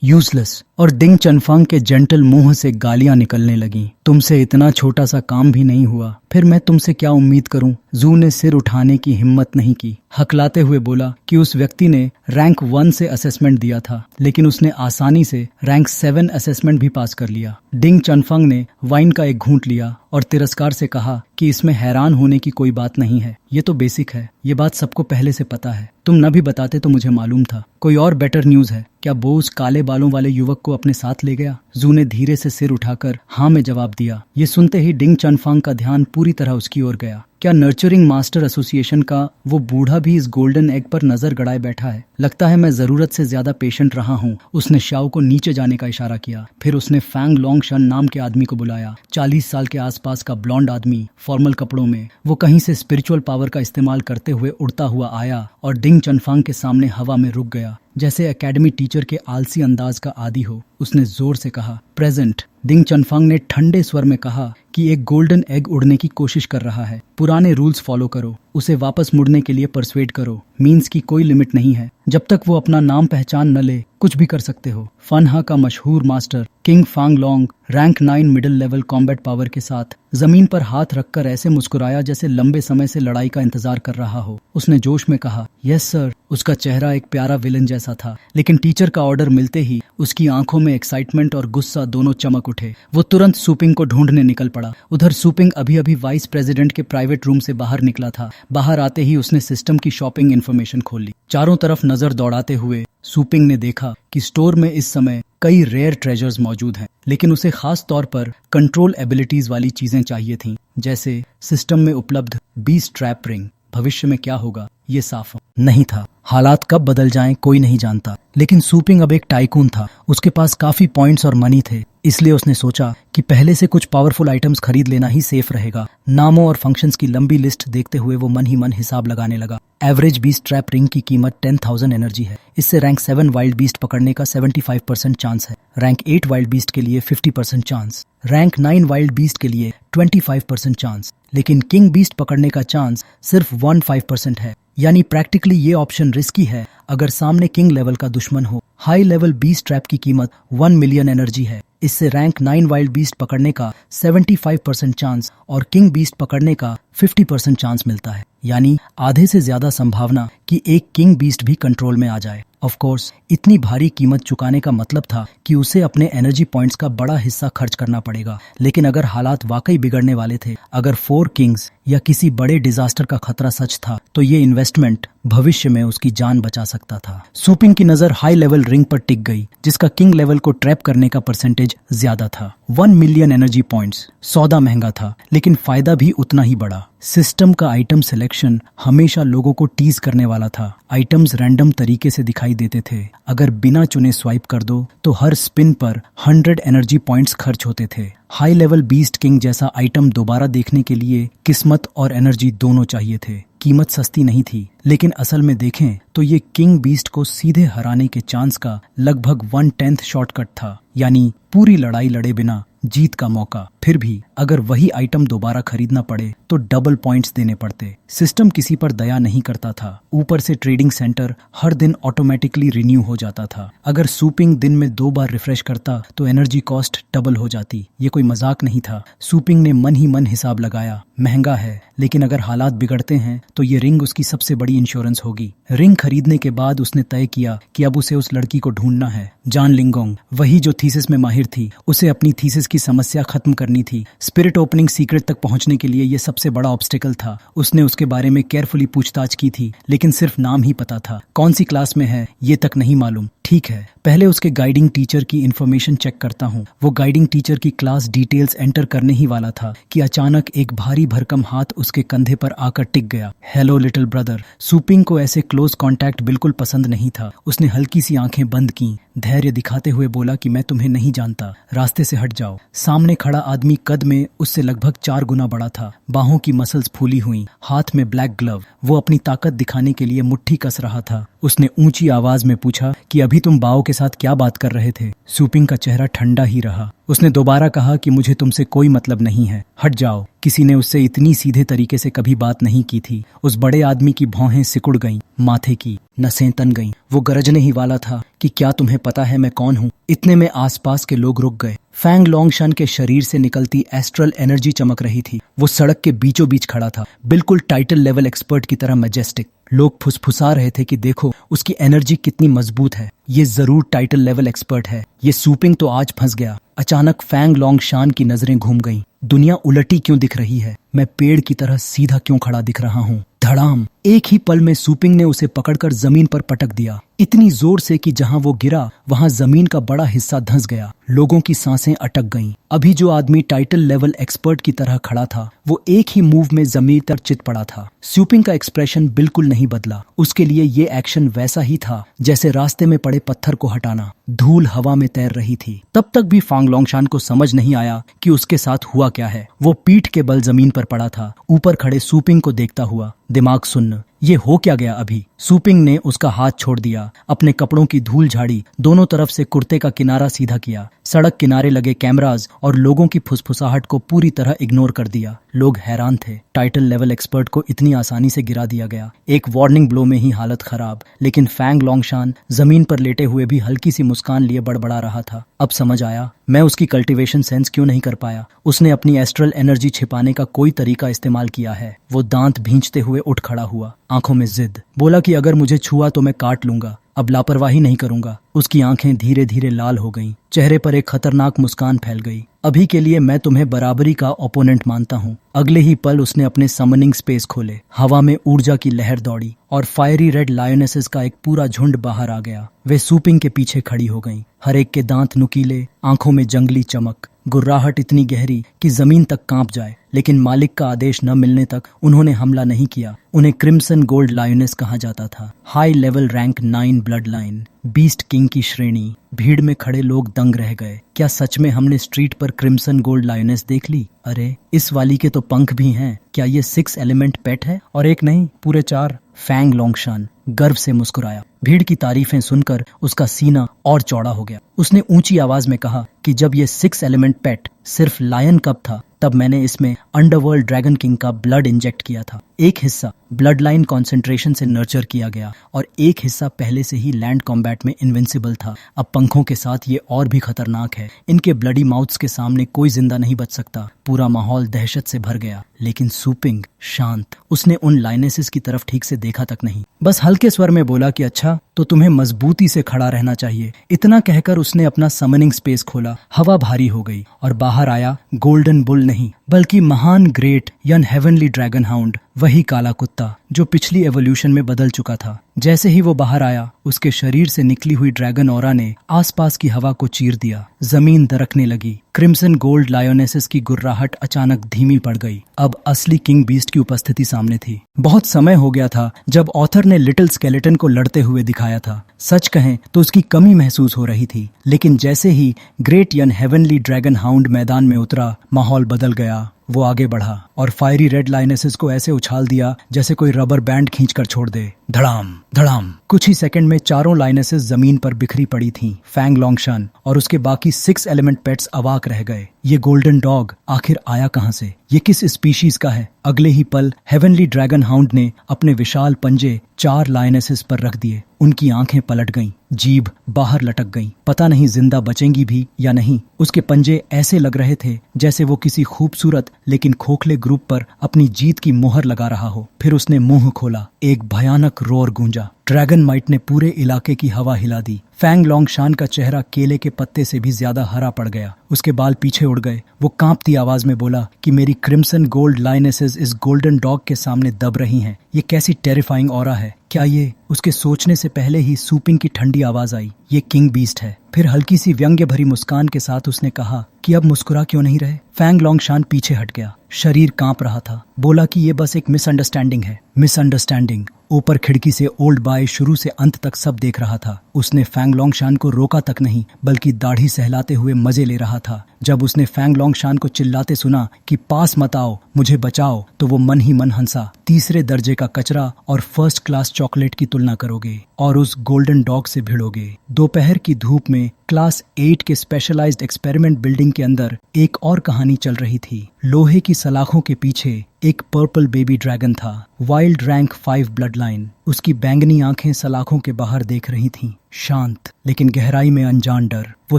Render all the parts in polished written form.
Useless. और डिंग चनफांग के gentle मुंह से गालियां निकलने लगीं। तुमसे इतना छोटा सा काम भी नहीं हुआ, फिर मैं तुमसे क्या उम्मीद करूं? जू ने सिर उठाने की हिम्मत नहीं की। हकलाते हुए बोला कि उस व्यक्ति ने रैंक 1 से असेसमेंट दिया था, लेकिन उसने आसानी से रैंक 7 असेसमेंट भी पास कर लिया। डिंग चनफांग ने वाइन का एक घूंट लिया और तिरस्कार से कहा कि इसमें हैरान होने की कोई बात नहीं है, ये तो बेसिक है, ये बात सबको पहले से पता है। तुम न भी बताते तो मुझे मालूम था। कोई और बेटर न्यूज है क्या? वो उस काले बालों वाले युवक को अपने साथ ले गया? जू ने धीरे से सिर उठाकर हाँ में जवाब दिया। ये सुनते ही डिंग चनफांग का ध्यान पूरी तरह उसकी ओर गया। क्या नर्चरिंग मास्टर एसोसिएशन का वो बूढ़ा भी इस गोल्डन एग पर नजर गड़ाए बैठा है? लगता है मैं जरूरत से ज्यादा पेशेंट रहा हूँ। उसने शाओ को नीचे जाने का इशारा किया। फिर उसने फैंग लोंग शन नाम के आदमी को बुलाया। 40 साल के आसपास का ब्लॉन्ड आदमी, फॉर्मल कपड़ों में। वो कहीं से स्पिरिचुअल पावर का इस्तेमाल करते हुए उड़ता हुआ आया और डिंग चनफांग के सामने हवा में रुक गया, जैसे एकेडमी टीचर के आलसी अंदाज का आदी हो। उसने जोर से कहा, प्रेजेंट। डिंग चनफांग ने ठंडे स्वर में कहा कि एक गोल्डन एग उड़ने की कोशिश कर रहा है। पुराने रूल्स फॉलो करो, उसे वापस मुड़ने के लिए परसुएड करो। मीन्स की कोई लिमिट नहीं है। जब तक वो अपना नाम पहचान न ले, कुछ भी कर सकते हो। फनहा का मशहूर master King Fang Long rank 9 middle level combat power के साथ जमीन पर हाथ रखकर ऐसे मुस्कुराया जैसे लंबे समय से लड़ाई का इंतजार कर रहा हो। उसने जोश में कहा, यस सर। उसका चेहरा एक प्यारा विलन जैसा था, लेकिन टीचर का ऑर्डर मिलते ही उसकी आंखों में एक्साइटमेंट और गुस्सा दोनों चमक उठे। वो तुरंत सुपिंग को ढूंढने निकल पड़ा। उधर सुपिंग अभी अभी वाइस प्रेसिडेंट के प्राइवेट रूम से बाहर निकला था। बाहर आते ही उसने सिस्टम की शॉपिंग इन्फॉर्मेशन खोल ली। चारों तरफ नजर दौड़ाते हुए सुपिंग ने देखा कि स्टोर में इस समय कई रेयर ट्रेजर्स मौजूद हैं, लेकिन उसे खास तौर पर कंट्रोल एबिलिटीज वाली चीजें चाहिए थीं, जैसे सिस्टम में उपलब्ध बीस्ट ट्रैप रिंग। भविष्य में क्या होगा ये साफ नहीं था। हालात कब बदल जाएं कोई नहीं जानता, लेकिन सुपिंग अब एक टाइकून था। उसके पास काफी पॉइंट्स और मनी थे, इसलिए उसने सोचा कि पहले से कुछ पावरफुल आइटम्स खरीद लेना ही सेफ रहेगा। नामों और फंक्शंस की लंबी लिस्ट देखते हुए वो मन ही मन हिसाब लगाने लगा। एवरेज बीस्ट ट्रैप रिंग की कीमत 10,000 एनर्जी है। इससे रैंक 7 वाइल्ड बीस्ट पकड़ने का 75% चांस है। रैंक 8 वाइल्ड बीस्ट के लिए 50% चांस। रैंक 9 वाइल्ड बीस्ट के लिए 25% चांस। लेकिन किंग बीस्ट पकड़ने का चांस सिर्फ 15% है। यानी प्रैक्टिकली ये ऑप्शन रिस्की है अगर सामने किंग लेवल का दुश्मन हो। हाई लेवल बीस्ट ट्रैप की कीमत 1 मिलियन एनर्जी है। इससे रैंक 9 वाइल्ड बीस्ट पकड़ने का 75% चांस और किंग बीस्ट पकड़ने का 50% चांस मिलता है। यानी आधे से ज्यादा संभावना कि एक किंग बीस्ट भी कंट्रोल में आ जाए। ऑफ कोर्स इतनी भारी कीमत चुकाने का मतलब था कि उसे अपने एनर्जी पॉइंट्स का बड़ा हिस्सा खर्च करना पड़ेगा। लेकिन अगर हालात वाकई बिगड़ने वाले थे, अगर 4 किंग्स या किसी बड़े डिजास्टर का खतरा सच था, तो ये इन्वेस्टमेंट भविष्य में उसकी जान बचा सकता था। सुपिंग की नजर हाई लेवल रिंग पर टिक गई, जिसका किंग लेवल को ट्रैप करने का परसेंटेज ज्यादा था। 1 मिलियन एनर्जी पॉइंट्स। सौदा महंगा था, लेकिन फायदा भी उतना ही बड़ा। सिस्टम का आइटम सिलेक्शन हमेशा लोगों को टीज करने वाला था। आइटम्स रैंडम तरीके से दिखाई देते थे। अगर बिना चुने स्वाइप कर दो तो हर स्पिन पर 100 एनर्जी पॉइंट्स खर्च होते थे। हाई लेवल बीस्ट किंग जैसा आइटम दोबारा देखने के लिए किस्मत और एनर्जी दोनों चाहिए थे। कीमत सस्ती नहीं थी, लेकिन असल में देखें तो ये किंग बीस्ट को सीधे हराने के चांस का लगभग 1/10 शॉर्टकट था। यानी पूरी लड़ाई लड़े बिना जीत का मौका। फिर भी अगर वही आइटम दोबारा खरीदना पड़े तो डबल पॉइंट्स देने पड़ते। सिस्टम किसी पर दया नहीं करता था। ऊपर से ट्रेडिंग सेंटर हर दिन ऑटोमेटिकली रिन्यू हो जाता था। अगर सुपिंग दिन में 2 बार रिफ्रेश करता तो एनर्जी कॉस्ट डबल हो जाती। ये कोई मजाक नहीं था। सुपिंग ने मन ही मन हिसाब लगाया, महंगा है, लेकिन अगर हालात बिगड़ते हैं तो ये रिंग उसकी सबसे बड़ी इंश्योरेंस होगी। रिंग खरीदने के बाद उसने तय किया कि अब उसे उस लड़की को ढूंढना है, जान लिंगोंग, वही जो थीसिस में माहिर थी। उसे अपनी थीसिस की समस्या खत्म करनी थी। स्पिरिट ओपनिंग सीक्रेट तक पहुंचने के लिए ये सबसे बड़ा ऑब्स्टिकल था। उसने उसके बारे में केयरफुली पूछताछ की थी, लेकिन सिर्फ नाम ही पता था। कौन सी क्लास में है ये तक नहीं मालूम। ठीक है, पहले उसके गाइडिंग टीचर की इन्फॉर्मेशन चेक करता हूँ। वो गाइडिंग टीचर की क्लास डिटेल्स एंटर करने ही वाला था कि अचानक एक भारी भरकम हाथ उसके कंधे पर आकर टिक गया। Hello little brother. सुपिंग को ऐसे क्लोज कांटेक्ट बिल्कुल पसंद नहीं था। उसने हल्की सी आंखें बंद की, धैर्य दिखाते हुए बोला कि मैं तुम्हें नहीं जानता, रास्ते से हट जाओ। सामने खड़ा आदमी कद में उससे लगभग 4 गुना बड़ा था। बाहों की मसल्स फूली हुई, हाथ में ब्लैक ग्लव। वो अपनी ताकत दिखाने के लिए मुट्ठी कस रहा था। उसने ऊंची आवाज में पूछा कि अभी तुम बाओ के साथ क्या बात कर रहे थे। सुपिंग का चेहरा ठंडा ही रहा। उसने दोबारा कहा कि मुझे तुमसे कोई मतलब नहीं है, हट जाओ। किसी ने उससे इतनी सीधे तरीके से कभी बात नहीं की थी। उस बड़े आदमी की भौहें सिकुड़ गईं, माथे की नसें तन गईं। वो गरजने ही वाला था कि क्या तुम्हें पता है मैं कौन हूँ। इतने में आसपास के लोग रुक गए। फैंग लोंगशान के शरीर से निकलती एस्ट्रल एनर्जी चमक रही थी। वो सड़क के बीचों बीच खड़ा था, बिल्कुल टाइटल लेवल एक्सपर्ट की तरह मैजेस्टिक। लोग फुसफुसा रहे थे कि देखो उसकी एनर्जी कितनी मजबूत है, ये जरूर टाइटल लेवल एक्सपर्ट है। ये सुपिंग तो आज फंस गया। अचानक फैंग लोंगशान की नजरें घूम गईं। दुनिया उलटी क्यों दिख रही है? मैं पेड़ की तरह सीधा क्यों खड़ा दिख रहा हूँ? धड़ाम! एक ही पल में सुपिंग ने उसे पकड़कर जमीन पर पटक दिया, इतनी जोर से कि जहां वो गिरा वहां जमीन का बड़ा हिस्सा धंस गया। लोगों की सांसें अटक गईं। अभी जो आदमी टाइटल लेवल एक्सपर्ट की तरह खड़ा था वो एक ही मूव में जमीन पर चित पड़ा था। सुपिंग का एक्सप्रेशन बिल्कुल नहीं बदला। उसके लिए ये एक्शन वैसा ही था जैसे रास्ते में पड़े पत्थर को हटाना। धूल हवा में तैर रही थी। तब तक भी फांग लोंगशान को समझ नहीं आया कि उसके साथ हुआ क्या है। वो पीठ के बल जमीन पर पड़ा था, ऊपर खड़े सुपिंग को देखता हुआ। दिमाग सुन्न, ये हो क्या गया अभी? सुपिंग ने उसका हाथ छोड़ दिया, अपने कपड़ों की धूल झाड़ी, दोनों तरफ से कुर्ते का किनारा सीधा किया, सड़क किनारे लगे कैमरास और लोगों की फुसफुसाहट को पूरी तरह इग्नोर कर दिया। लोग हैरान थे, टाइटल लेवल एक्सपर्ट को इतनी आसानी से गिरा दिया गया। एक वार्निंग ब्लो में ही हालत खराब। लेकिन फैंग लोंगशान जमीन पर लेटे हुए भी हल्की सी मुस्कान लिए बड़बड़ा रहा था। अब समझ आया मैं उसकी कल्टीवेशन सेंस क्यों नहीं कर पाया। उसने अपनी एस्ट्रल एनर्जी छिपाने का कोई तरीका इस्तेमाल किया है। वो दांत भींचते हुए उठ खड़ा हुआ, आंखों में जिद। बोला कि अगर मुझे छुआ तो मैं काट लूंगा, अब लापरवाही नहीं करूंगा। उसकी आंखें धीरे धीरे लाल हो गईं, चेहरे पर एक खतरनाक मुस्कान फैल गई। अभी के लिए मैं तुम्हें बराबरी का ओपोनेंट मानता हूँ। अगले ही पल उसने अपने समनिंग स्पेस खोले। हवा में ऊर्जा की लहर दौड़ी और फायरी रेड लायनेसेस का एक पूरा झुंड बाहर आ गया। वे सुपिंग के पीछे खड़ी हो गईं। हर एक के दांत नुकीले, आंखों में जंगली चमक, गुर्राहट इतनी गहरी कि जमीन तक कांप जाए। लेकिन मालिक का आदेश न मिलने तक उन्होंने हमला नहीं किया। उन्हें क्रिम्सन गोल्ड लायनेस कहा जाता था। High level rank 9 blood line, beast king की श्रेणी। भीड़ में खड़े लोग दंग रह गए। क्या सच में हमने स्ट्रीट पर क्रिम्सन गोल्ड लायनेस देख ली? अरे इस वाली के तो पंख भी हैं। क्या ये 6 एलिमेंट पेट है? और एक नहीं, पूरे 4। फैंग लोंगशान गर्व से मुस्कुराया। भीड़ की तारीफें सुनकर उसका सीना और चौड़ा हो गया। उसने ऊंची आवाज में कहा कि जब ये 6 एलिमेंट पेट सिर्फ लायन कब था, तब मैंने इसमें अंडरवर्ल्ड ड्रैगन किंग का ब्लड इंजेक्ट किया था। एक हिस्सा ब्लड लाइन कॉन्सेंट्रेशन से नर्चर किया गया और एक हिस्सा पहले से ही लैंड कॉम्बैट में इनविंसिबल था। अब पंखों के साथ ये और भी खतरनाक है। इनके ब्लडी माउथ्स के सामने कोई जिंदा नहीं बच सकता। पूरा माहौल दहशत से भर गया। लेकिन सुपिंग शांत। उसने उन लाइनेसेस की तरफ ठीक से देखा तक नहीं। बस हल्के स्वर में बोला कि अच्छा, तो तुम्हें मजबूती से खड़ा रहना चाहिए। इतना कहकर उसने अपना समनिंग स्पेस खोला। हवा भारी हो गई और बाहर आया गोल्डन बुल नहीं, बल्कि महान ग्रेट यन हेवनली ड्रैगन हाउंड। वही काला कुत्ता जो पिछली एवोल्यूशन में बदल चुका था। जैसे ही वो बाहर आया, उसके शरीर से निकली हुई ड्रैगन ऑरा ने आसपास की हवा को चीर दिया। जमीन दरकने लगी। क्रिम्सन गोल्ड लायोनेसेस की गुर्राहट अचानक धीमी पड़ गई। अब असली किंग बीस्ट की उपस्थिति सामने थी। बहुत समय हो गया था जब ऑथर ने लिटिल स्केलेटन को लड़ते हुए दिखाया था। सच कहें तो उसकी कमी महसूस हो रही थी। लेकिन जैसे ही ग्रेट यन हेवनली ड्रैगन हाउंड मैदान में उतरा, माहौल बदल गया। वो आगे बढ़ा और फायरी रेड लाइनेसेस को ऐसे उछाल दिया जैसे कोई रबर बैंड खींचकर छोड़ दे। धड़ाम धड़ाम। कुछ ही सेकंड में चारों लाइनेसेस जमीन पर बिखरी पड़ी थीं। फैंग लोंगशान और उसके बाकी 6 एलिमेंट पेट्स अवाक रह गए। ये गोल्डन डॉग आखिर आया कहां से? ये किस स्पीशीज का है? अगले ही पल हेवनली ड्रैगन हाउंड ने अपने विशाल पंजे 4 लाइनेसेस पर रख दिए। उनकी आंखें पलट गईं, जीभ बाहर लटक गई। पता नहीं जिंदा बचेंगी भी या नहीं। उसके पंजे ऐसे लग रहे थे जैसे वो किसी खूबसूरत लेकिन खोखले ग्रुप पर अपनी जीत की मोहर लगा रहा हो। फिर उसने मुंह खोला। एक भयानक रोर गूंजा। ड्रैगन माइट ने पूरे इलाके की हवा हिला दी। फैंग लोंगशान का चेहरा केले के पत्ते से भी ज्यादा हरा पड़ गया। उसके बाल पीछे उड़ गए। वो कांपती आवाज में बोला कि मेरी क्रिम्सन गोल्ड लाइनेसेस इस गोल्डन डॉग के सामने दब रही हैं। ये कैसी टेरिफाइंग ऑरा है। क्या ये? उसके सोचने से पहले ही सुपिंग की ठंडी आवाज आई। ये किंग बीस्ट है। फिर हल्की सी व्यंग्य भरी मुस्कान के साथ उसने कहा कि अब मुस्कुरा क्यों नहीं रहे? फैंग लोंगशान पीछे हट गया। शरीर कांप रहा था। बोला कि ये बस एक मिसअंडरस्टैंडिंग है। मिसअंडरस्टैंडिंग? ऊपर खिड़की से ओल्ड बॉय शुरू से अंत तक सब देख रहा था। उसने फैंग लोंगशान को रोका तक नहीं, बल्कि दाढ़ी सहलाते हुए मजे ले रहा था। जब उसने फैंग लोंगशान को चिल्लाते सुना कि पास मत आओ, मुझे बचाओ, तो वो मन ही मन हंसा। तीसरे दर्जे का कचरा और फर्स्ट क्लास चॉकलेट की तुलना करोगे और उस गोल्डन डॉग से भिड़ोगे। दोपहर की धूप में क्लास 8 के स्पेशलाइज्ड एक्सपेरिमेंट बिल्डिंग के अंदर एक और कहानी चल रही थी। लोहे की सलाखों के पीछे एक पर्पल बेबी ड्रैगन था, वाइल्ड रैंक 5 ब्लड लाइन। उसकी बैंगनी आंखें सलाखों के बाहर देख रही थीं, शांत लेकिन गहराई में अनजान डर। वो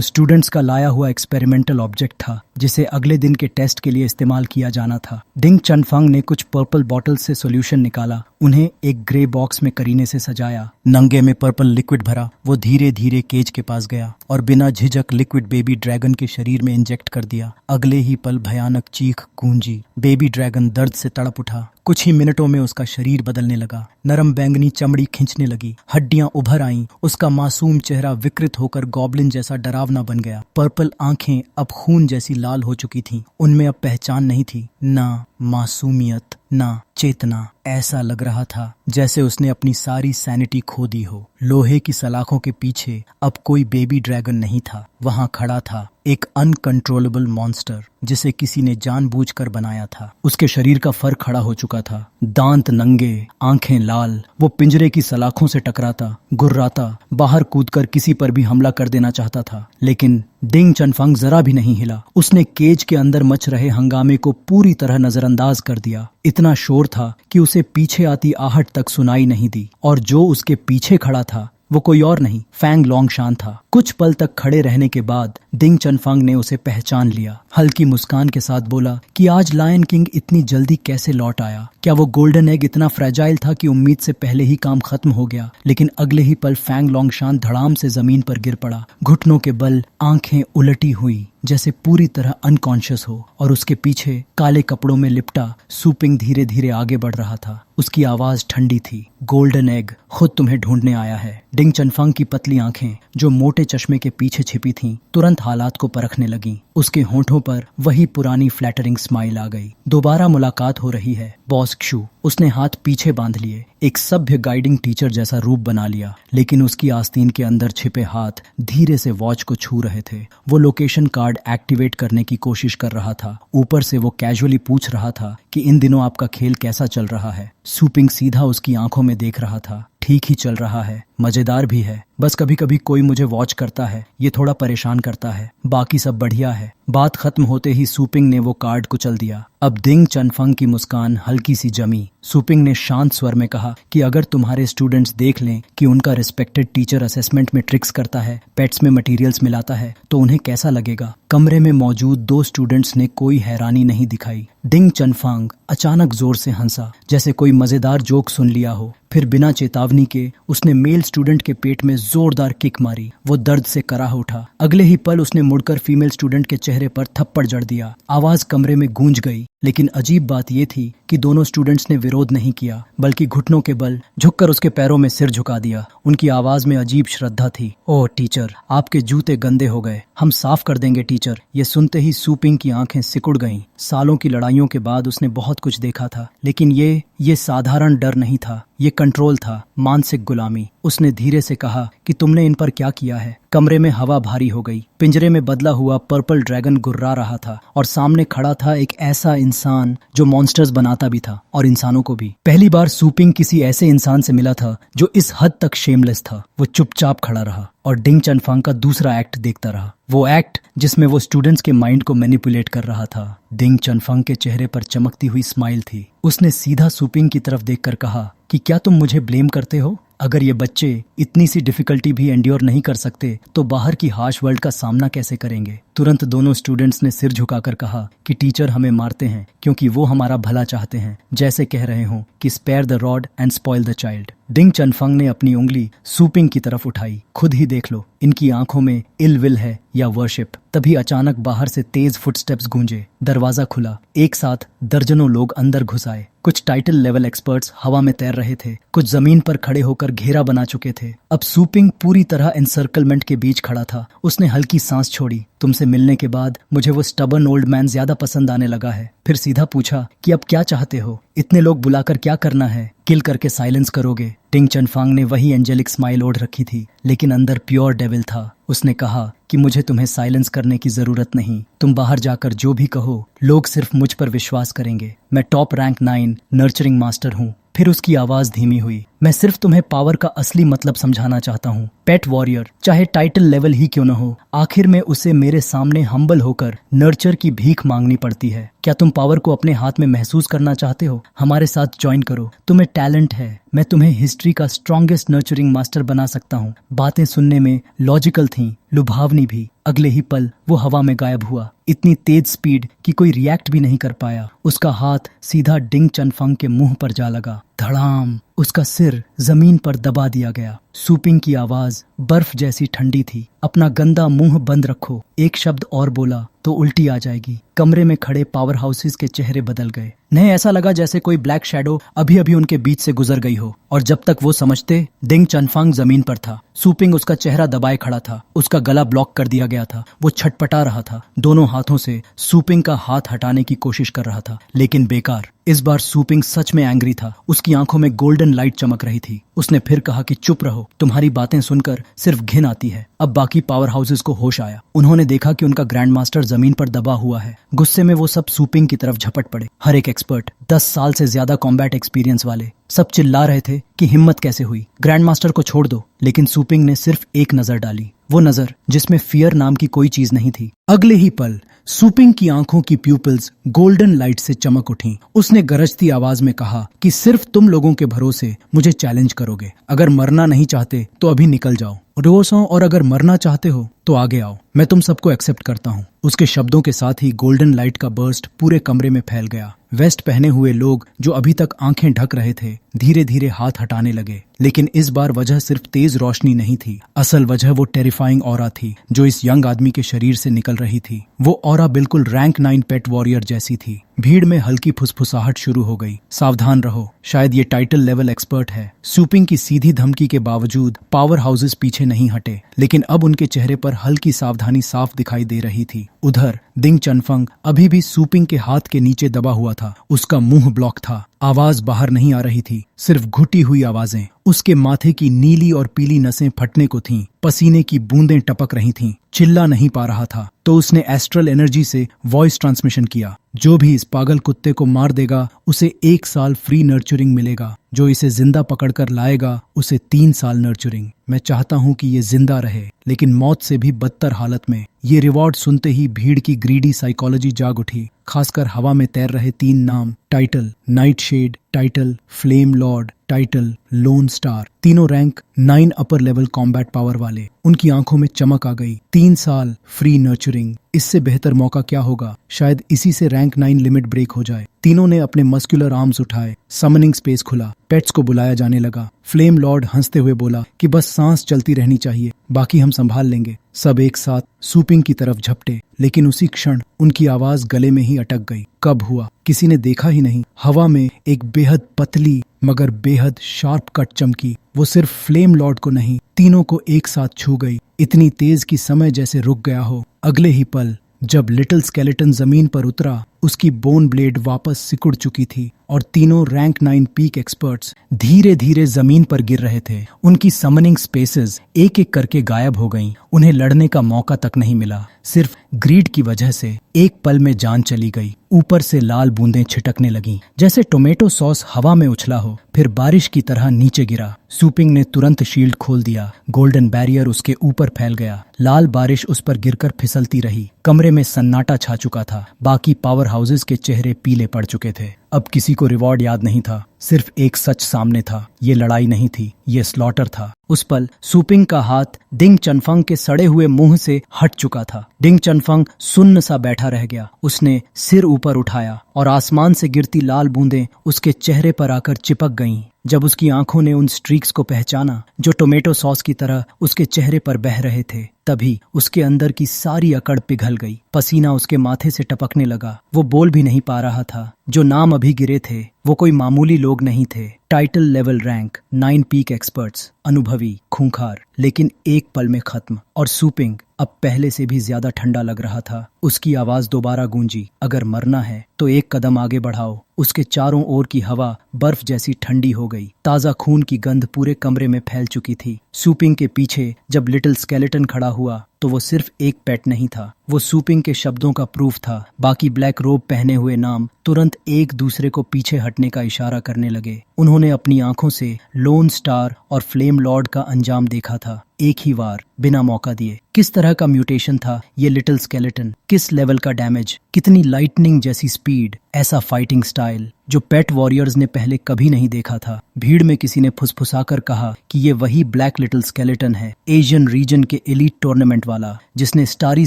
स्टूडेंट्स का लाया हुआ एक्सपेरिमेंटल ऑब्जेक्ट था जिसे अगले दिन के टेस्ट के लिए इस्तेमाल किया जाना था। डिंग चनफंग ने कुछ पर्पल बॉटल से सॉल्यूशन निकाला, उन्हें एक ग्रे बॉक्स में करीने से सजाया, नंगे में पर्पल लिक्विड भरा। वो धीरे धीरे केज के पास गया और बिना झिझक लिक्विड बेबी ड्रैगन के शरीर में इंजेक्ट कर दिया। अगले ही पल भयानक चीख गूंजी। बेबी ड्रैगन दर्द से तड़प उठा। कुछ ही मिनटों में उसका शरीर बदलने लगा, नरम बैंगनी चमड़ी खिंचने लगी, हड्डियां उभर आईं। उसका मासूम चेहरा विकृत होकर गॉब्लिन जैसा डरावना बन गया। पर्पल आंखें अब खून जैसी लाल हो चुकी थीं। उनमें अब पहचान नहीं थी, ना मासूमियत ना चेतना। ऐसा लग रहा था जैसे उसने अपनी सारी सैनिटी खो दी हो। लोहे की सलाखों के पीछे अब कोई बेबी ड्रैगन नहीं था, वहां खड़ा था एक अनकंट्रोलेबल मॉन्स्टर जिसे किसी ने जानबूझकर बनाया था। उसके शरीर का फर खड़ा हो चुका था, दांत नंगे, आंखें लाल। वो पिंजरे की सलाखों से टकराता, गुर्राता, बाहर कूदकर किसी पर भी हमला कर देना चाहता था, लेकिन डिंग चनफंग जरा भी नहीं हिला। उसने केज के अंदर मच रहे हंगामे को पूरी तरह नजरअंदाज कर दिया। इतना शोर था कि उसे पीछे आती आहट तक सुनाई नहीं दी, और जो उसके पीछे खड़ा था वो कोई और नहीं, फैंग लोंगशान था। कुछ पल तक खड़े रहने के बाद डिंग चनफंग ने उसे पहचान लिया। हल्की मुस्कान के साथ बोला कि आज लायन किंग इतनी जल्दी कैसे लौट आया? क्या वो गोल्डन एग इतना फ्रेजाइल था कि उम्मीद से पहले ही काम खत्म हो गया? लेकिन अगले ही पल फैंग लोंगशान धड़ाम से जमीन पर गिर पड़ा, घुटनों के बल, आंखें उलटी हुई जैसे पूरी तरह अनकॉन्शियस हो, और उसके पीछे काले कपड़ों में लिपटा सूपिंग धीरे धीरे आगे बढ़ रहा था। उसकी आवाज ठंडी थी, गोल्डन एग खुद तुम्हें ढूंढने आया है। डिंग चनफंग की पतली आंखें जो मोटे चश्मे के पीछे छिपी थीं, तुरंत हालात को परखने लगीं। उसके होंठों पर वही पुरानी फ्लैटरिंग स्माइल आ गई। दोबारा मुलाकात हो रही है बॉस क्षु। उसने हाथ पीछे बांध लिए, एक सभ्य गाइडिंग टीचर जैसा रूप बना लिया, लेकिन उसकी आस्तीन के अंदर छिपे हाथ धीरे से वॉच को छू रहे थे। वो लोकेशन कार्ड एक्टिवेट करने की कोशिश कर रहा था। ऊपर से वो कैजुअली पूछ रहा था कि इन दिनों आपका खेल कैसा चल रहा है। सूपिंग सीधा उसकी आंखों में देख रहा था। ठीक ही चल रहा है, मजेदार भी है, बस कभी कभी कोई मुझे वॉच करता है, ये थोड़ा परेशान करता है, बाकी सब बढ़िया है। बात खत्म होते ही सूपिंग ने वो कार्ड कुचल दिया। अब डिंग चनफंग की मुस्कान हल्की सी जमी। सूपिंग ने शांत स्वर में कहा कि अगर तुम्हारे स्टूडेंट्स देख लें कि उनका रिस्पेक्टेड टीचर असेसमेंट में ट्रिक्स करता है, पेट्स में मटेरियल्स मिलाता है, तो उन्हें कैसा लगेगा? कमरे में मौजूद 2 स्टूडेंट्स ने कोई हैरानी नहीं दिखाई। डिंग चनफंग अचानक जोर से हंसा, जैसे कोई मजेदार जोक सुन लिया हो। फिर बिना चेतावनी के उसने मेल स्टूडेंट के पेट में जोरदार किक मारी। वो दर्द से कराह उठा। अगले ही पल उसने मुड़कर फीमेल स्टूडेंट के चेहरे पर थप्पड़ जड़ दिया। आवाज कमरे में गूंज गई, लेकिन अजीब बात यह थी कि दोनों स्टूडेंट्स ने विरोध नहीं किया, बल्कि घुटनों के बल झुककर उसके पैरों में सिर झुका दिया। उनकी आवाज में अजीब श्रद्धा थी। ओह टीचर, आपके जूते गंदे हो गए, हम साफ कर देंगे टीचर। ये सुनते ही सूपिंग की आंखें सिकुड़ गईं। सालों की लड़ाइयों के बाद उसने बहुत कुछ देखा था, लेकिन ये साधारण डर नहीं था, ये कंट्रोल था, मानसिक गुलामी। उसने धीरे से कहा कि तुमने इन पर क्या किया है? कमरे में हवा भारी हो गई। पिंजरे में बदला हुआ पर्पल ड्रैगन गुर्रा रहा था, और सामने खड़ा था एक ऐसा इंसान जो मॉन्स्टर्स बनाता भी था और इंसानों को भी। पहली बार सूपिंग किसी ऐसे इंसान से मिला था जो इस हद तक शेमलेस था। वो चुपचाप खड़ा रहा और डिंग चनफंग का दूसरा एक्ट देखता रहा। वो एक्ट जिसमें वो स्टूडेंट्स के माइंड को मैनिपुलेट कर रहा था। डिंग चनफंग के चेहरे पर चमकती हुई स्माइल थी। उसने सीधा सूपिंग की तरफ देखकर कहा कि क्या तुम मुझे ब्लेम करते हो? अगर ये बच्चे इतनी सी डिफिकल्टी भी एंड्योर नहीं कर सकते तो बाहर की हार्श वर्ल्ड का सामना कैसे करेंगे? तुरंत दोनों स्टूडेंट्स ने सिर झुकाकर कहा कि टीचर हमें मारते हैं क्योंकि वो हमारा भला चाहते हैं, जैसे कह रहे हो कि spare the rod and spoil the child. Ding Chanfeng ने अपनी उंगली सूपिंग की तरफ उठाई। खुद ही देख लो, इनकी आंखों में इल विल है या वर्शिप। तभी अचानक बाहर से तेज फुटस्टेप्स गूंजे। दरवाजा खुला। एक साथ दर्जनों लोग अंदर घुस आए। कुछ टाइटल लेवल एक्सपर्ट्स हवा में तैर रहे थे, कुछ जमीन पर खड़े होकर घेरा बना चुके थे। अब सूपिंग पूरी तरह एनसर्कलमेंट के बीच खड़ा था। उसने हल्की सांस छोड़ी। तुमसे मिलने के बाद मुझे वो स्टबर्न ओल्ड मैन ज्यादा पसंद आने लगा है। फिर सीधा पूछा कि अब क्या चाहते हो? इतने लोग बुलाकर क्या करना है? किल करके साइलेंस करोगे? डिंग चनफंग ने वही एंजेलिक स्माइल ओढ़ रखी थी, लेकिन अंदर प्योर डेविल था। उसने कहा कि मुझे तुम्हें साइलेंस करने की जरूरत नहीं। तुम बाहर जाकर जो भी कहो लोग सिर्फ मुझ पर विश्वास करेंगे। मैं टॉप रैंक 9 नर्चरिंग मास्टर हूँ। फिर उसकी आवाज धीमी हुई। मैं सिर्फ तुम्हें पावर का असली मतलब समझाना चाहता हूँ। पेट वॉरियर चाहे टाइटल लेवल ही क्यों न हो, आखिर में उसे मेरे सामने हम्बल होकर नर्चर की भीख मांगनी पड़ती है। क्या तुम पावर को अपने हाथ में महसूस करना चाहते हो? हमारे साथ ज्वाइन करो। तुम्हें टैलेंट है। मैं तुम्हें हिस्ट्री का स्ट्रॉन्गेस्ट नर्चरिंग मास्टर बना सकता हूँ। बातें सुनने में लॉजिकल थीं, लुभावनी भी। अगले ही पल वो हवा में गायब हुआ, इतनी तेज स्पीड कि कोई रिएक्ट भी नहीं कर पाया। उसका हाथ सीधा डिंग चनफंग के मुंह पर जा लगा। धड़ाम! उसका सिर जमीन पर दबा दिया गया। सूपिंग की आवाज बर्फ जैसी ठंडी थी। अपना गंदा मुंह बंद रखो। एक शब्द और बोला तो उल्टी आ जाएगी। कमरे में खड़े पावर हाउसेस के चेहरे बदल गए। नहीं, ऐसा लगा जैसे कोई ब्लैक शैडो अभी अभी उनके बीच से गुजर गई हो। और जब तक वो समझते, डिंग चनफंग जमीन पर था। सूपिंग उसका चेहरा दबाए खड़ा था। उसका गला ब्लॉक कर दिया गया था। वो छटपटा रहा था। दोनों हाथों से सूपिंग का हाथ हटाने की कोशिश कर रहा था, लेकिन बेकार। इस बार सूपिंग सच में एंग्री था। उसकी आंखों में गोल्डन लाइट चमक रही थी। उसने फिर कहा कि चुप रहो, तुम्हारी बातें सुनकर सिर्फ घिन आती है। अब बाकी पावर हाउसेस को होश आया। उन्होंने देखा कि उनका ग्रैंड मास्टर जमीन पर दबा हुआ है। गुस्से में वो सब सूपिंग की तरफ झपट पड़े। हर एक एक्सपर्ट, 10 साल से ज्यादा कॉम्बैट एक्सपीरियंस वाले, सब चिल्ला रहे थे कि हिम्मत कैसे हुई, ग्रैंड मास्टर को छोड़ दो। लेकिन सूपिंग ने सिर्फ एक नजर डाली, वो नजर जिसमें फियर नाम की कोई चीज नहीं थी। अगले ही पल सूपिंग की आंखों की प्यूपिल्स गोल्डन लाइट से चमक उठी। उसने गरजती आवाज में कहा कि सिर्फ तुम लोगों के भरोसे मुझे चैलेंज करोगे। अगर मरना नहीं चाहते तो अभी निकल जाओ, रोसो, और अगर मरना चाहते हो तो आगे आओ। मैं तुम सबको एक्सेप्ट करता हूँ। उसके शब्दों के साथ ही गोल्डन लाइट का बर्स्ट पूरे कमरे में फैल गया। वेस्ट पहने हुए लोग जो अभी तक आंखें ढक रहे थे, धीरे धीरे हाथ हटाने लगे। लेकिन इस बार वजह सिर्फ तेज रोशनी नहीं थी। असल वजह वो टेरिफाइंग ऑरा थी जो इस यंग आदमी के शरीर से निकल रही थी। वो ऑरा बिल्कुल रैंक 9 पेट वॉरियर जैसी थी। भीड़ में हल्की फुसफुसाहट शुरू हो गई। सावधान रहो, शायद ये टाइटल लेवल एक्सपर्ट है। सूपिंग की सीधी धमकी के बावजूद पावर हाउसेस पीछे नहीं हटे, लेकिन अब उनके चेहरे पर हल्की सावधानी साफ दिखाई दे रही थी। उधर डिंग चनफंग अभी भी सूपिंग के हाथ के नीचे दबा हुआ था। उसका मुंह ब्लॉक था। आवाज बाहर नहीं आ रही थी, सिर्फ घुटी हुई आवाजें। उसके माथे की नीली और पीली नसें फटने को थीं। पसीने की बूंदें टपक रही थीं। चिल्ला नहीं पा रहा था, तो उसने एस्ट्रल एनर्जी से वॉइस ट्रांसमिशन किया। जो भी इस पागल कुत्ते को मार देगा उसे 1 साल फ्री नर्चरिंग मिलेगा। जो इसे जिंदा पकड़कर लाएगा उसे 3 साल नर्चरिंग। मैं चाहता हूँ कि ये जिंदा रहे, लेकिन मौत से भी बदतर हालत में। ये रिवॉर्ड सुनते ही भीड़ की ग्रीडी साइकोलॉजी जाग उठी। खासकर हवा में तैर रहे 3 नाम, title night shade, title flame lord, title lone star. तीनों rank 9 upper level combat power वाले। उनकी आंखों में चमक आ गई। 3 साल फ्री नर्चरिंग, इससे बेहतर मौका क्या होगा? शायद इसी से रैंक 9 लिमिट ब्रेक हो जाए। तीनों ने अपने मस्कुलर आर्म्स उठाए। समनिंग स्पेस खुला। पेट्स को बुलाया जाने लगा। फ्लेम लॉर्ड हंसते हुए बोला कि बस सांस चलती रहनी चाहिए, बाकी हम संभाल लेंगे। सब एक साथ सूपिंग की तरफ झपटे, लेकिन उसी क्षण उनकी आवाज गले में ही अटक गई। कब हुआ किसी ने देखा ही नहीं। हवा में एक बेहद पतली मगर बेहद शार्प कट चमकी। वो सिर्फ फ्लेम लॉर्ड को नहीं, तीनों को एक साथ छू गई, इतनी तेज कि समय जैसे रुक गया हो। अगले ही पल जब लिटिल स्केलेटन जमीन पर उतरा, उसकी बोन ब्लेड वापस सिकुड़ चुकी थी और तीनों रैंक 9 पीक एक्सपर्ट्स धीरे धीरे जमीन पर गिर रहे थे। उनकी समनिंग स्पेसेस एक एक करके गायब हो गईं। उन्हें लड़ने का मौका तक नहीं मिला। सिर्फ ग्रीड की वजह से एक पल में जान चली गई। ऊपर से लाल बूंदें छिटकने लगीं, जैसे टोमेटो सॉस हवा में उछला हो, फिर बारिश की तरह नीचे गिरा। सूपिंग ने तुरंत शील्ड खोल दिया। गोल्डन बैरियर उसके ऊपर फैल गया। लाल बारिश उस पर गिरकर फिसलती रही। कमरे में सन्नाटा छा चुका था। बाकी पावर हाउसेस के चेहरे पीले पड़ चुके थे। अब किसी को रिवॉर्ड याद नहीं था। सिर्फ एक सच सामने था, ये लड़ाई नहीं थी, ये स्लॉटर था। उस पल सूपिंग का हाथ डिंग चनफंग के सड़े हुए मुंह से हट चुका था। डिंग चनफंग सुन्न सा बैठा रह गया। उसने सिर ऊपर उठाया और आसमान से गिरती लाल बूंदें उसके चेहरे पर आकर चिपक गईं। जब उसकी आंखों ने उन स्ट्रीक्स को पहचाना जो टोमेटो सॉस की तरह उसके चेहरे पर बह रहे थे, तभी उसके अंदर की सारी अकड़ पिघल गई। पसीना उसके माथे से टपकने लगा। वो बोल भी नहीं पा रहा था। जो नाम अभी गिरे थे वो कोई मामूली लोग नहीं थे। Title level rank 9 peak experts, अनुभवी, खूंखार, लेकिन एक पल में खत्म। और सूपिंग अब पहले से भी ज्यादा ठंडा लग रहा था। उसकी आवाज दोबारा गूंजी, अगर मरना है तो एक कदम आगे बढ़ाओ। उसके चारों ओर की हवा बर्फ जैसी ठंडी हो गई। ताजा खून की गंध पूरे कमरे में फैल चुकी थी। सूपिंग के पीछे जब लिटिल स्केलेटन खड़ा हुआ तो वो सिर्फ एक पेट नहीं था, वो सूपिंग के शब्दों का प्रूफ था। बाकी ब्लैक रोब पहने हुए नाम तुरंत एक दूसरे को पीछे हटने का इशारा करने लगे। उन्होंने अपनी आंखों से लोन स्टार और फ्लेम लॉर्ड का अंजाम देखा था, एक ही बार, बिना मौका दिए। किस तरह का म्यूटेशन था ये लिटिल स्केलेटन, किस लेवल का डैमेज, कितनी लाइटनिंग जैसी स्पीड, ऐसा फाइटिंग स्टाइल जो पेट वॉरियर्स ने पहले कभी नहीं देखा था। भीड़ में किसी ने फुसफुसाकर कहा कि ये वही ब्लैक लिटिल स्केलेटन है, एशियन रीजन के एलीट टूर्नामेंट वाला, जिसने स्टारी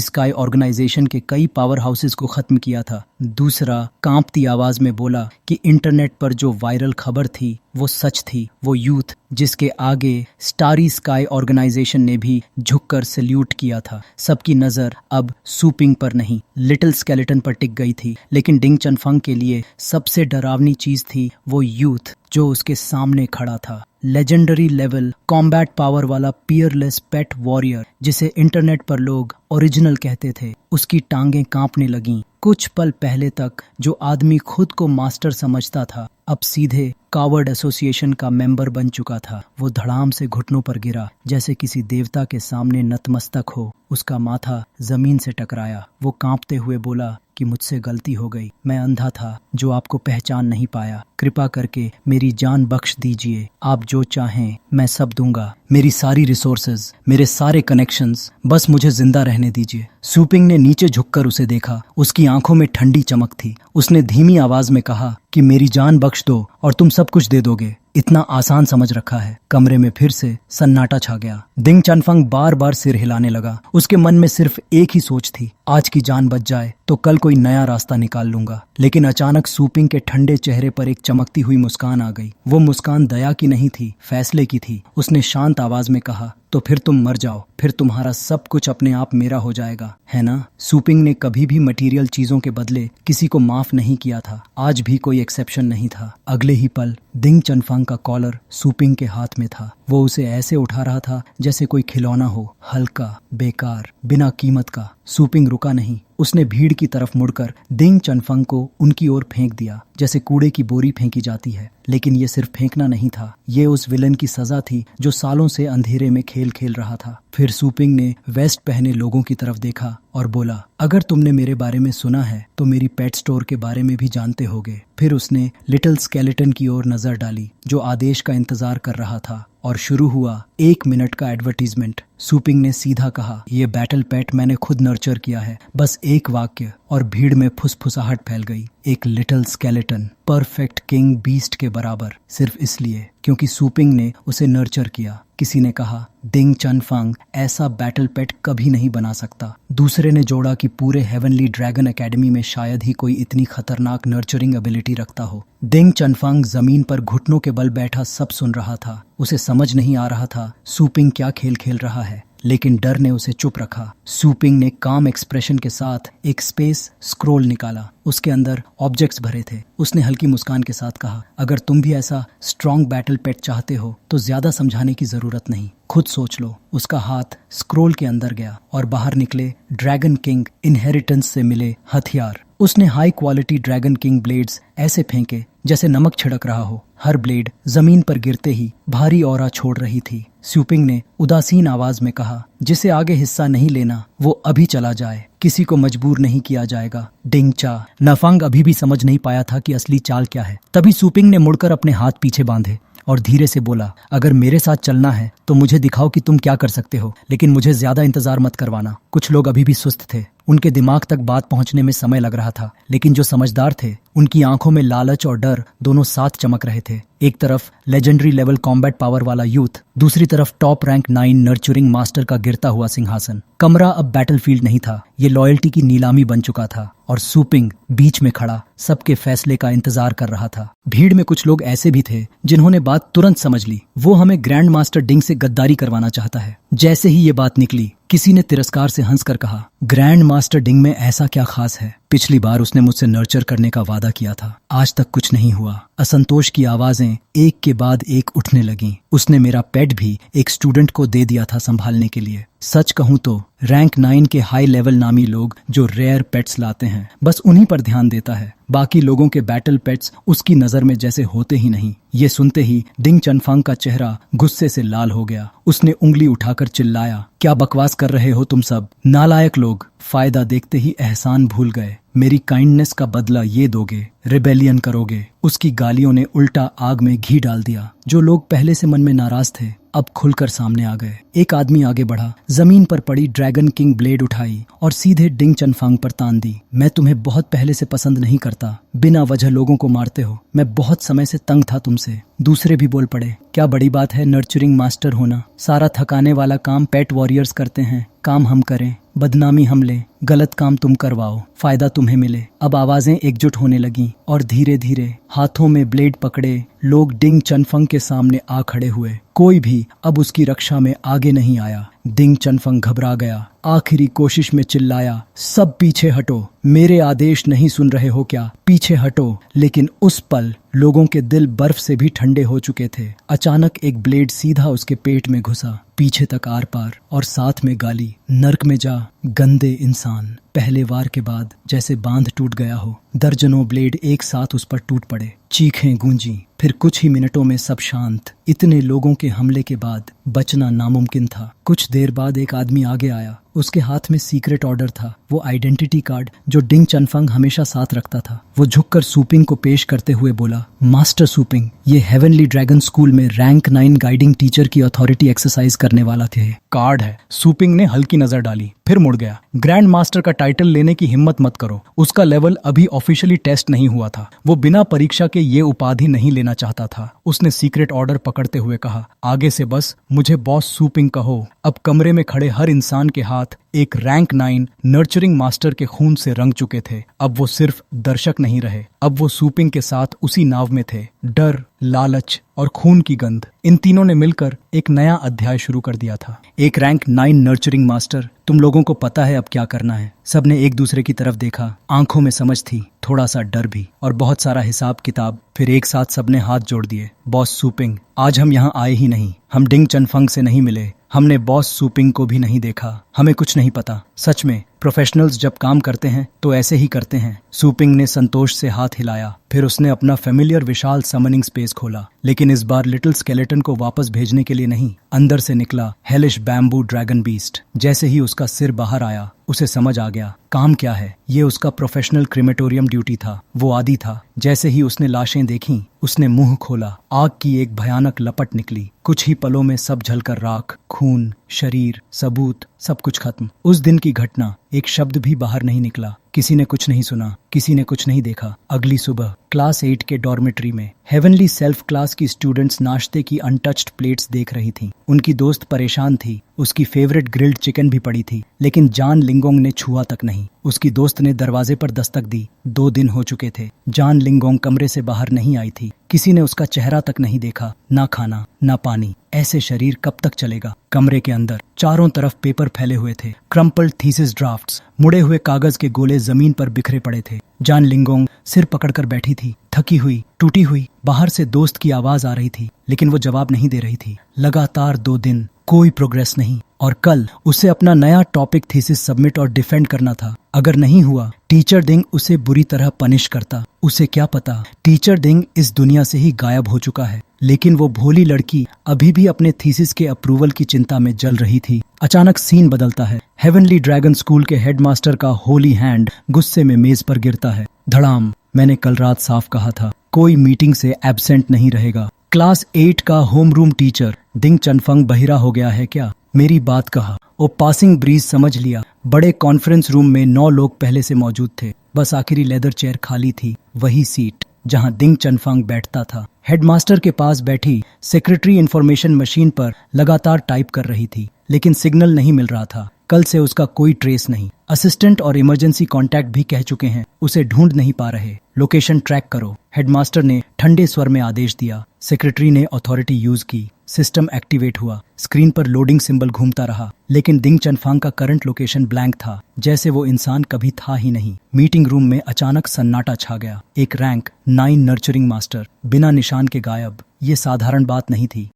स्काई ऑर्गेनाइजेशन के कई पावर हाउसेस को खत्म किया था। दूसरा कांपती आवाज में बोला कि इंटरनेट पर जो वायरल खबर थी वो सच थी। वो यूथ जिसके आगे स्टारी स्काई ऑर्गेनाइजेशन ने भी झुककर सल्यूट किया था। सबकी नजर अब सूपिंग पर नहीं, लिटिल स्केलेटन पर टिक गई थी। लेकिन डिंग चनफंग के लिए सबसे डरावनी चीज थी वो यूथ जो उसके सामने खड़ा था। लेजेंडरी लेवल कॉम्बैट पावर वाला पियरलेस पेट वॉरियर जिसे इंटरनेट पर लोग ओरिजिनल कहते थे। उसकी टांगें कांपने लगीं। कुछ पल पहले तक जो आदमी खुद को मास्टर समझता था अब सीधे कावर्ड एसोसिएशन का मेंबर बन चुका था। वो धड़ाम से घुटनों पर गिरा जैसे किसी देवता के सामने नतमस्तक हो। उसका माथा जमीन से टकराया। वो कांपते हुए बोला कि मुझसे गलती हो गई, मैं अंधा था जो आपको पहचान नहीं पाया। कृपा करके मेरी जान बख्श दीजिए। आप जो चाहें मैं सब दूंगा, मेरी सारी रिसोर्सेज, मेरे सारे कनेक्शंस, बस मुझे जिंदा रहने दीजिए। सूपिंग ने नीचे झुककर उसे देखा। उसकी आंखों में ठंडी चमक थी। उसने धीमी आवाज में कहा कि मेरी जान बख्श दो और तुम सब कुछ दे दोगे। इतना आसान समझ रखा है। कमरे में फिर से सन्नाटा छा गया। डिंग चनफंग बार बार सिर हिलाने लगा। उसके मन में सिर्फ एक ही सोच थी, आज की जान बच जाए तो कल कोई नया रास्ता निकाल लूंगा। लेकिन अचानक सूपिंग के ठंडे चेहरे पर एक चमकती हुई मुस्कान आ गई। वो मुस्कान दया की नहीं थी, फैसले की थी। उसने शांत आवाज में कहा, तो फिर तुम मर जाओ, फिर तुम्हारा सब कुछ अपने आप मेरा हो जाएगा, है ना? सूपिंग ने कभी भी मटेरियल चीजों के बदले किसी को माफ नहीं किया था। आज भी कोई एक्सेप्शन नहीं था। अगले ही पल डिंग चनफंग का कॉलर सूपिंग के हाथ में था। वो उसे ऐसे उठा रहा था जैसे कोई खिलौना हो, हल्का, बेकार, बिना कीमत का। सूपिंग रुका नहीं। उसने भीड़ की तरफ मुड़कर डिंग चनफंग को उनकी ओर फेंक दिया जैसे कूड़े की बोरी फेंकी जाती है। लेकिन ये सिर्फ फेंकना नहीं था, ये उस विलन की सजा थी जो सालों से अंधेरे में खेल खेल रहा था। फिर सूपिंग ने वेस्ट पहने लोगों की तरफ देखा और बोला, अगर तुमने मेरे बारे में सुना है तो मेरी पेट स्टोर के बारे में भी जानते होगे। फिर उसने लिटिल स्केलेटन की ओर नजर डाली जो आदेश का इंतजार कर रहा था और शुरू हुआ 1 मिनट का एडवर्टीजमेंट। सूपिंग ने सीधा कहा, ये बैटल पेट मैंने खुद नर्चर किया है। बस एक वाक्य और भीड़ में फुसफुसाहट फैल गई। एक little skeleton perfect king beast के बराबर, सिर्फ इसलिए क्योंकि सूपिंग ने उसे नर्चर किया। किसी ने कहा, डिंग चनफंग ऐसा बैटल पेट कभी नहीं बना सकता। दूसरे ने जोड़ा कि पूरे हेवनली ड्रैगन एकेडमी में शायद ही कोई इतनी खतरनाक नर्चरिंग एबिलिटी रखता हो। डिंग चनफंग जमीन पर घुटनों के बल बैठा सब सुन रहा था। उसे समझ नहीं आ रहा था सूपिंग क्या खेल खेल रहा है, लेकिन डर ने उसे चुप रखा। सूपिंग ने काम एक्सप्रेशन के साथ एक स्पेस स्क्रोल निकाला। उसके अंदर ऑब्जेक्ट्स भरे थे। उसने हल्की मुस्कान के साथ कहा, अगर तुम भी ऐसा स्ट्रॉन्ग बैटल पेट चाहते हो तो ज्यादा समझाने की जरूरत नहीं, खुद सोच लो। उसका हाथ स्क्रोल के अंदर गया और बाहर निकले ड्रैगन किंग इनहेरिटेंस से मिले हथियार। उसने high quality dragon king blades ऐसे फेंके जैसे नमक छिड़क रहा हो। हर ब्लेड जमीन पर गिरते ही भारी ऑरा छोड़ रही थी। सूपिंग ने उदासीन आवाज में कहा, जिसे आगे हिस्सा नहीं लेना वो अभी चला जाए, किसी को मजबूर नहीं किया जाएगा। डिंग चनफंग अभी भी समझ नहीं पाया था कि असली चाल क्या है। तभी सूपिंग ने मुड़कर अपने हाथ पीछे बांधे और धीरे से बोला, अगर मेरे साथ चलना है तो मुझे दिखाओ कि तुम क्या कर सकते हो, लेकिन मुझे ज्यादा इंतजार मत करवाना। कुछ लोग अभी भी सुस्त थे। उनके दिमाग तक बात पहुंचने में समय लग रहा था, लेकिन जो समझदार थे उनकी आंखों में लालच और डर दोनों साथ चमक रहे थे। एक तरफ लेजेंडरी लेवल कॉम्बैट पावर वाला यूथ, दूसरी तरफ टॉप रैंक 9 नर्चरिंग मास्टर का गिरता हुआ सिंहासन। कमरा अब बैटलफील्ड नहीं था, ये लॉयल्टी की नीलामी बन चुका था और सूपिंग बीच में खड़ा सबके फैसले का इंतजार कर रहा था। भीड़ में कुछ लोग ऐसे भी थे जिन्होंने बात तुरंत समझ ली। वो हमें ग्रैंड मास्टर डिंग से गद्दारी करवाना चाहता है। जैसे ही ये बात निकली, किसी ने तिरस्कार से हंसकर कहा, ग्रैंड मास्टर डिंग में ऐसा क्या खास है पिछली बार उसने मुझसे नर्चर करने का वादा किया था, आज तक कुछ नहीं हुआ। असंतोष की आवाजें एक के बाद एक उठने लगीं। उसने मेरा पेट भी एक स्टूडेंट को दे दिया था संभालने के लिए। सच कहूं तो रैंक 9 के हाई लेवल नामी लोग जो रेयर पेट्स लाते हैं बस उन्हीं पर ध्यान देता है। बाकी लोगों के बैटल पेट्स उसकी नजर में जैसे होते ही नहीं। ये सुनते ही डिंग चनफांग का चेहरा गुस्से से लाल हो गया। उसने उंगली उठाकर चिल्लाया, क्या बकवास कर रहे हो तुम सब, नालायक लोग। फायदा देखते ही एहसान भूल गए। मेरी काइंडनेस का बदला ये दोगे, रिबेलियन करोगे। उसकी गालियों ने उल्टा आग में घी डाल दिया। जो लोग पहले से मन में नाराज थे अब खुलकर सामने आ गए। एक आदमी आगे बढ़ा, जमीन पर पड़ी ड्रैगन किंग ब्लेड उठाई और सीधे डिंग चनफांग पर तान दी। मैं तुम्हें बहुत पहले से पसंद नहीं करता, बिना वजह लोगों को मारते हो, मैं बहुत समय से तंग था तुमसे। दूसरे भी बोल पड़े, क्या बड़ी बात है नर्चरिंग मास्टर होना, सारा थकाने वाला काम पेट वॉरियर्स करते हैं, काम हम करें, बदनामी हम लें, गलत काम तुम करवाओ, फायदा तुम्हें मिले। अब आवाजें एकजुट होने लगी और धीरे धीरे हाथों में ब्लेड पकड़े लोग डिंग चनफंग के सामने आ खड़े हुए। कोई भी अब उसकी रक्षा में आगे नहीं आया। डिंग चनफंग घबरा गया, आखिरी कोशिश में चिल्लाया, सब पीछे हटो, मेरे आदेश नहीं सुन रहे हो क्या, पीछे हटो। लेकिन उस पल लोगों के दिल बर्फ से भी ठंडे हो चुके थे। अचानक एक ब्लेड सीधा उसके पेट में घुसा, पीछे तक आर पार, और साथ में गाली, नर्क में जा गंदे इंसान। पहले वार के बाद जैसे बांध टूट गया हो, दर्जनों ब्लेड एक साथ उस पर टूट पड़े। चीखें गूंजी, फिर कुछ ही मिनटों में सब शांत। इतने लोगों के हमले के बाद बचना नामुमकिन था। कुछ देर बाद एक आदमी आगे आया, उसके हाथ में सीक्रेट ऑर्डर था, वो आइडेंटिटी कार्ड जो डिंग चनफंग हमेशा साथ रखता था। वो झुककर सूपिंग को पेश करते हुए बोला, मास्टर सूपिंग, ये हेवनली ड्रैगन स्कूल में रैंक 9 गाइडिंग टीचर की अथॉरिटी एक्सरसाइज करने वाला थे। कार्ड है। सूपिंग ने हल्की नजर डाली, फिर मुड़ गया। ग्रैंड मास्टर का टाइटल लेने की हिम्मत मत करो, उसका लेवल अभी ऑफिशियली टेस्ट नहीं हुआ था, वो बिना परीक्षा के ये उपाधि नहीं लेना चाहता था। उसने सीक्रेट ऑर्डर पकड़ते हुए कहा, आगे से बस मुझे बॉस सूपिंग कहो। अब कमरे में खड़े हर इंसान के हाथ एक रैंक 9 नर्चरिंग मास्टर के खून से रंग चुके थे। अब वो सिर्फ दर्शक नहीं रहे, अब वो सूपिंग के साथ उसी नाव में थे। डर, लालच और खून की गंध, इन तीनों ने मिलकर एक नया अध्याय शुरू कर दिया था। एक रैंक 9 नर्चरिंग मास्टर, तुम लोगों को पता है अब क्या करना है। सबने एक दूसरे की तरफ देखा, आंखों में समझ थी, थोड़ा सा डर भी, और बहुत सारा हिसाब किताब। फिर एक साथ सबने हाथ जोड़ दिए। बॉस सूपिंग, आज हम यहाँ आए ही नहीं, हम डिंग चनफंग से नहीं मिले, हमने बॉस सूपिंग को भी नहीं देखा, हमें कुछ नहीं पता। सच में प्रोफेशनल्स जब काम करते हैं तो ऐसे ही करते हैं। सूपिंग ने संतोष से हाथ हिलाया, फिर उसने अपना फेमिलियर विशाल समनिंग स्पेस खोला, लेकिन इस बार लिटिल स्केलेटन को वापस भेजने के लिए नहीं। अंदर से निकला हेलिश बैम्बू ड्रैगन बीस्ट। जैसे ही उसका सिर बाहर आया उसे समझ आ गया काम क्या है। ये उसका प्रोफेशनल क्रिमेटोरियम ड्यूटी था, वो आदी था। जैसे ही उसने लाशें देखीं, उसने मुंह खोला, आग की एक भयानक लपट निकली। कुछ ही पलों में सब जलकर राख, खून, शरीर, सबूत, सब कुछ खत्म। उस दिन की घटना, एक शब्द भी बाहर नहीं निकला। किसी ने कुछ नहीं सुना, किसी ने कुछ नहीं देखा। अगली सुबह क्लास 8 के डॉर्मेट्री में हेवनली सेल्फ क्लास की स्टूडेंट्स नाश्ते की अनटच्ड प्लेट्स देख रही थीं। उनकी दोस्त परेशान थी, उसकी फेवरेट ग्रिल्ड चिकन भी पड़ी थी, लेकिन जान लिंगोंग ने छुआ तक नहीं। उसकी दोस्त ने दरवाजे पर दस्तक दी। 2 दिन हो चुके थे, जान लिंगोंग कमरे से बाहर नहीं आई थी। किसी ने उसका चेहरा तक नहीं देखा, ना खाना ना पानी। ऐसे शरीर कब तक चलेगा। कमरे के अंदर चारों तरफ पेपर फैले हुए थे, क्रम्पल्ड थीसिस ड्राफ्ट्स, मुड़े हुए कागज के गोले जमीन पर बिखरे पड़े थे। जान लिंगोंग सिर पकड़कर बैठी थी, थकी हुई, टूटी हुई। बाहर से दोस्त की आवाज आ रही थी, लेकिन वो जवाब नहीं दे रही थी। लगातार 2 दिन, कोई प्रोग्रेस नहीं। और कल उसे अपना नया टॉपिक थीसिस सबमिट और डिफेंड करना था। अगर नहीं हुआ, टीचर डिंग उसे बुरी तरह पनिश करता। उसे क्या पता, टीचर डिंग इस दुनिया से ही गायब हो चुका है, लेकिन वो भोली लड़की अभी भी अपने थीसिस के अप्रूवल की चिंता में जल रही थी। अचानक सीन बदलता है। हेवनली ड्रैगन स्कूल के हेडमास्टर का होली हैंड गुस्से में मेज पर गिरता है। धड़ाम। मैंने कल रात साफ कहा था, कोई मीटिंग से एब्सेंट नहीं रहेगा। क्लास 8 का होम रूम टीचर डिंग चनफंग बहिरा हो गया है क्या? मेरी बात कहा। वो पासिंग ब्रीज समझ लिया। बड़े कॉन्फ्रेंस रूम में 9 लोग पहले से मौजूद थे, बस आखिरी लेदर चेयर खाली थी, वही सीट जहां डिंग चनफंग बैठता था। हेडमास्टर के पास बैठी सेक्रेटरी इंफॉर्मेशन मशीन पर लगातार टाइप कर रही थी, लेकिन सिग्नल नहीं मिल रहा था। कल से उसका कोई ट्रेस नहीं। असिस्टेंट और इमरजेंसी कांटेक्ट भी कह चुके हैं उसे ढूंढ नहीं पा रहे। लोकेशन ट्रैक करो। हेडमास्टर ने ठंडे स्वर में आदेश दिया। सेक्रेटरी ने अथॉरिटी यूज की। सिस्टम एक्टिवेट हुआ। स्क्रीन पर लोडिंग सिंबल घूमता रहा, लेकिन दिंग चनफांग का करंट लोकेशन ब्लैंक था, जैसे वो इंसान कभी था ही नहीं। मीटिंग रूम में अचानक सन्नाटा छा गया। एक रैंक 9 नर्चरिंग मास्टर बिना निशान के गायब। ये साधारण बात नहीं थी।